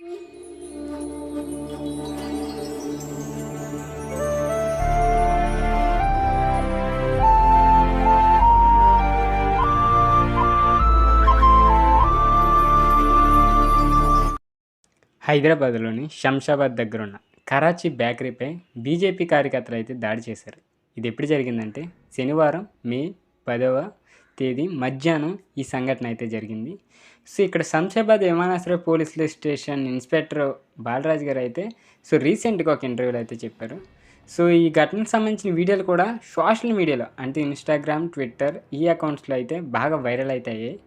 హైదరాబాద్లోని శంషాబాద్ దగ్గరున్న కరాచీ బేకరీపై బీజేపీ కార్యకర్తలు అయితే దాడి చేశారు. ఇది ఎప్పుడు జరిగిందంటే శనివారం మే 10వ తేదీ మధ్యాహ్నం ఈ సంఘటన అయితే జరిగింది. సో ఇక్కడ శంషాబాద్ విమానాశ్రయ పోలీస్ స్టేషన్ ఇన్స్పెక్టర్ బాలరాజ్ గారు అయితే రీసెంట్గా ఒక ఇంటర్వ్యూలో అయితే చెప్పారు. సో ఈ ఘటనకు సంబంధించిన వీడియోలు కూడా సోషల్ మీడియాలో అంటే ఇన్స్టాగ్రామ్, ట్విట్టర్ ఈ అకౌంట్స్లో అయితే బాగా వైరల్ అయితే అయ్యాయి.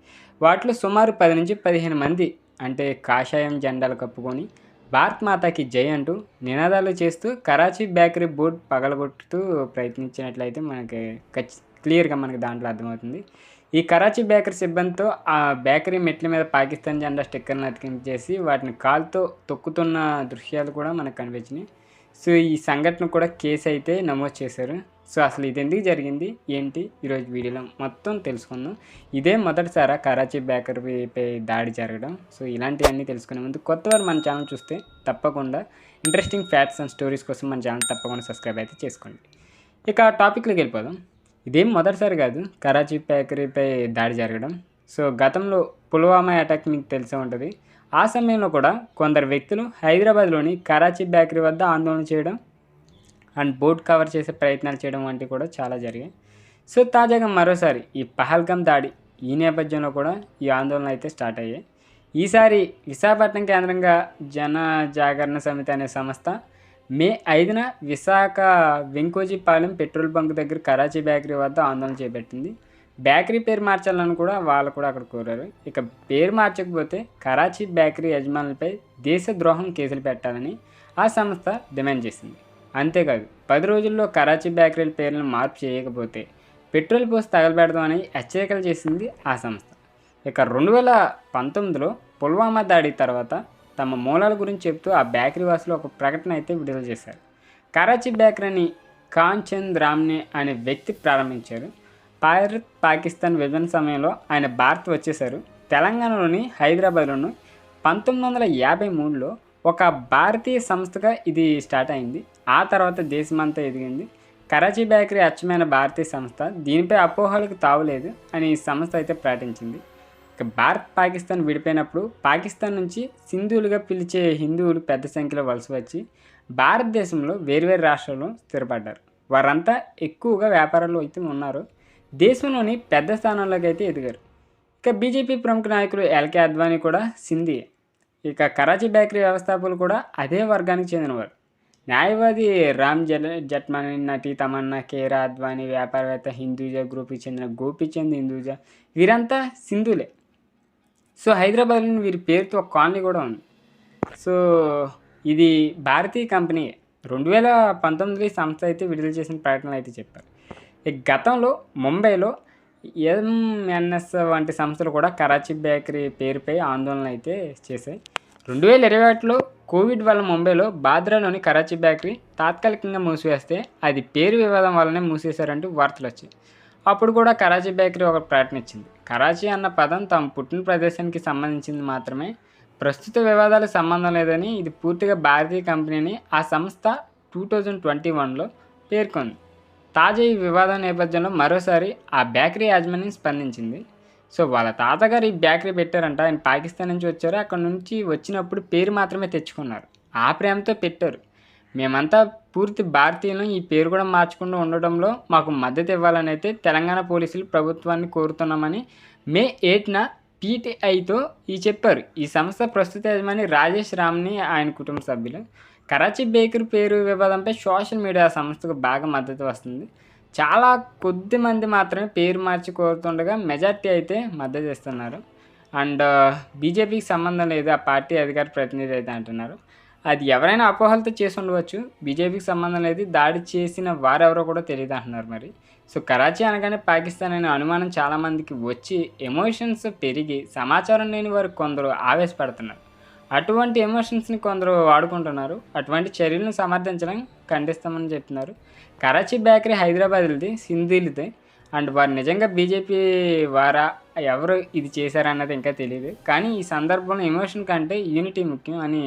వాటిలో సుమారు 10 నుంచి 15 మంది అంటే కాషాయం జెండాలు కప్పుకొని భారత్ మాతాకి జై అంటూ నినాదాలు చేస్తూ కరాచీ బేకరీ బోర్డు పగలగొట్టుతూ ప్రయత్నించినట్లయితే మనకి క్లియర్గా మనకి దాంట్లో అర్థమవుతుంది. ఈ కరాచీ బేకరీ సిబ్బందితో ఆ బేకరీ మెట్ల మీద పాకిస్తాన్ జెండా స్టిక్కర్లను అతికించేసి వాటిని కాలుతో తొక్కుతున్న దృశ్యాలు కూడా మనకు కనిపించినాయి. సో ఈ సంఘటన కూడా కేసు అయితే నమోదు చేశారు. సో అసలు ఇది ఎందుకు జరిగింది ఏంటి ఈరోజు వీడియోలో మొత్తం తెలుసుకుందాం. ఇదే మొదటిసారి కరాచీ బేకరీపై దాడి జరగడం. సో ఇలాంటివన్నీ తెలుసుకునే ముందు కొత్తవారు మన ఛానల్ చూస్తే తప్పకుండా ఇంట్రెస్టింగ్ ఫ్యాక్ట్స్ అండ్ స్టోరీస్ కోసం మన ఛానల్ తప్పకుండా సబ్స్క్రైబ్ అయితే చేసుకోండి. ఇక టాపిక్లోకి వెళ్ళిపోదాం. ఇదేం మొదటిసారి కాదు కరాచీ బేకరీపై దాడి జరగడం. సో గతంలో పుల్వామా అటాక్ మీకు తెలిసే ఉంటుంది. ఆ సమయంలో కూడా కొందరు వ్యక్తులు హైదరాబాద్లోని కరాచీ బేకరీ వద్ద ఆందోళన చేయడం అండ్ బోర్డు కవర్ చేసే ప్రయత్నాలు చేయడం వంటివి కూడా చాలా జరిగాయి. సో తాజాగా మరోసారి ఈ పహల్గామ్ దాడి ఈ నేపథ్యంలో కూడా ఈ ఆందోళన అయితే స్టార్ట్ అయ్యాయి. ఈసారి విశాఖపట్నం కేంద్రంగా జన జాగరణ సమితి అనే సంస్థ మే 5న విశాఖ వెంకోజీపాలెం పెట్రోల్ బంక్ దగ్గర కరాచీ బేకరీ వద్ద ఆందోళన చేపట్టింది. బేకరీ పేరు మార్చాలని కూడా వాళ్ళు కూడా అక్కడ కోరారు. ఇక పేరు మార్చకపోతే కరాచీ బేకరీ యజమానులపై దేశద్రోహం కేసులు పెట్టాలని ఆ సంస్థ డిమాండ్ చేసింది. అంతేకాదు 10 రోజుల్లో కరాచీ బేకరీల పేర్లను మార్పు చేయకపోతే పెట్రోల్ పోసి తగలబెడదామని హెచ్చరికలు చేసింది ఆ సంస్థ. ఇక 2019లో పుల్వామా దాడి తర్వాత తమ మూలాల గురించి చెప్తూ ఆ బేకరీ వాసులు ఒక ప్రకటన అయితే విడుదల చేశారు. కరాచీ బేకరీని ఖాన్ చంద్ రామ్నే అనే వ్యక్తి ప్రారంభించారు. భారత్ పాకిస్తాన్ విభజన సమయంలో ఆయన భారత్ వచ్చేశారు. తెలంగాణలోని హైదరాబాద్లోను 1953లో ఒక భారతీయ సంస్థగా ఇది స్టార్ట్ అయింది. ఆ తర్వాత దేశమంతా ఎదిగింది. కరాచీ బేకరీ అచ్చమైన భారతీయ సంస్థ. దీనిపై అపోహలకు తావులేదు అని ఈ సంస్థ అయితే ప్రకటించింది. ఇక భారత్ పాకిస్తాన్ విడిపోయినప్పుడు పాకిస్తాన్ నుంచి సింధువులుగా పిలిచే హిందువులు పెద్ద సంఖ్యలో వలస వచ్చి భారతదేశంలో వేర్వేరు రాష్ట్రాల్లో స్థిరపడ్డారు. వారంతా ఎక్కువగా వ్యాపారాల్లో అయితే ఉన్నారు. దేశంలోని పెద్ద స్థానాల్లోకి అయితే ఎదిగారు. ఇక బీజేపీ ప్రముఖ నాయకులు ఎల్కే అద్వానీ కూడా సింధీ. ఇక కరాచీ బేకరీ వ్యవస్థాపకులు కూడా అదే వర్గానికి చెందినవారు. న్యాయవాది రామ్ జెఠ్మలానీ, నటి తమన్నా, కేరా అద్వానీ, వ్యాపారవేత్త హిందూజా గ్రూప్కి చెందిన గోపీచంద్ హిందూజా వీరంతా సింధులే. సో హైదరాబాద్లో వీరి పేరుతో ఒక కాలనీ కూడా ఉంది. సో ఇది భారతీయ కంపెనీ. 2019లో ఈ సంస్థ అయితే విడుదల చేసిన ప్రకటనలు అయితే చెప్పారు. గతంలో ముంబైలో ఎంఎన్ఎస్ వంటి సంస్థలు కూడా కరాచీ బేకరీ పేరుపై ఆందోళన అయితే చేశాయి. 2021లో కోవిడ్ వల్ల ముంబైలో బాంద్రాలోని కరాచీ బేకరీ తాత్కాలికంగా మూసివేస్తే అది పేరు వివాదం వల్లనే మూసేశారంటూ వార్తలు వచ్చాయి. అప్పుడు కూడా కరాచీ బేకరీ ఒక ప్రకటన ఇచ్చింది. కరాచీ అన్న పదం తమ పుట్టిన ప్రదేశానికి సంబంధించింది మాత్రమే, ప్రస్తుత వివాదాలకు సంబంధం లేదని, ఇది పూర్తిగా భారతీయ కంపెనీని ఆ సంస్థ 2021లో పేర్కొంది. తాజా ఈ వివాదం నేపథ్యంలో మరోసారి ఆ బేకరీ యాజమాన్యం స్పందించింది. సో వాళ్ళ తాతగారు ఈ బేకరీ పెట్టారంట. ఆయన పాకిస్తాన్ నుంచి వచ్చారు. అక్కడ నుంచి వచ్చినప్పుడు పేరు మాత్రమే తెచ్చుకున్నారు. ఆ ప్రేమతో పెట్టారు. మేమంతా పూర్తి భారతీయులను, ఈ పేరు కూడా మార్చకుండా ఉండడంలో మాకు మద్దతు ఇవ్వాలని అయితే తెలంగాణ పోలీసులు ప్రభుత్వాన్ని కోరుతున్నామని మే 8న పీటీఐతో చెప్పారు. ఈ సంస్థ ప్రస్తుత యజమాని రాజేష్ రామ్ని ఆయన కుటుంబ సభ్యులు. కరాచీ బేకరీ పేరు వివాదంపై సోషల్ మీడియా సంస్థకు బాగా మద్దతు వస్తుంది. చాలా కొద్ది మంది మాత్రమే పేరు మార్చి కోరుతుండగా మెజార్టీ అయితే మద్దతు ఇస్తున్నారు. అండ్ బీజేపీకి సంబంధం లేదు ఆ పార్టీ అధికార ప్రతినిధి అయితే అంటున్నారు. అది ఎవరైనా అపోహలతో చేసి ఉండవచ్చు. బీజేపీకి సంబంధం లేదు, దాడి చేసిన వారెవరో కూడా తెలియదు అంటున్నారు. మరి సో కరాచీ అనగానే పాకిస్తాన్ అనే అనుమానం చాలామందికి వచ్చి ఎమోషన్స్ పెరిగి సమాచారం లేని వారు కొందరు ఆవేశపడుతున్నారు. అటువంటి ఎమోషన్స్ని కొందరు వాడుకుంటున్నారు. అటువంటి చర్యలను సమర్థించడం ఖండిస్తామని చెప్తున్నారు. కరాచీ బేకరీ హైదరాబాద్ది, సింధీలది. అండ్ వారు నిజంగా బీజేపీ వారా ఎవరు ఇది చేశారన్నది ఇంకా తెలియదు. కానీ ఈ సందర్భంలో ఎమోషన్ కంటే యూనిటీ ముఖ్యం అని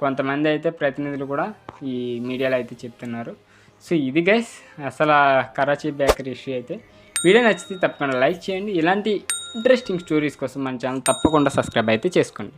కొంతమంది అయితే ప్రతినిధులు కూడా ఈ మీడియాలో అయితే చెప్తున్నారు. సో ఇది గైస్ అసలు కరాచీ బేకరీ ఇష్యూ అయితే. వీడియో నచ్చితే తప్పకుండా లైక్ చేయండి. ఇలాంటి ఇంట్రెస్టింగ్ స్టోరీస్ కోసం మన ఛానల్ తప్పకుండా సబ్స్క్రైబ్ అయితే చేసుకోండి.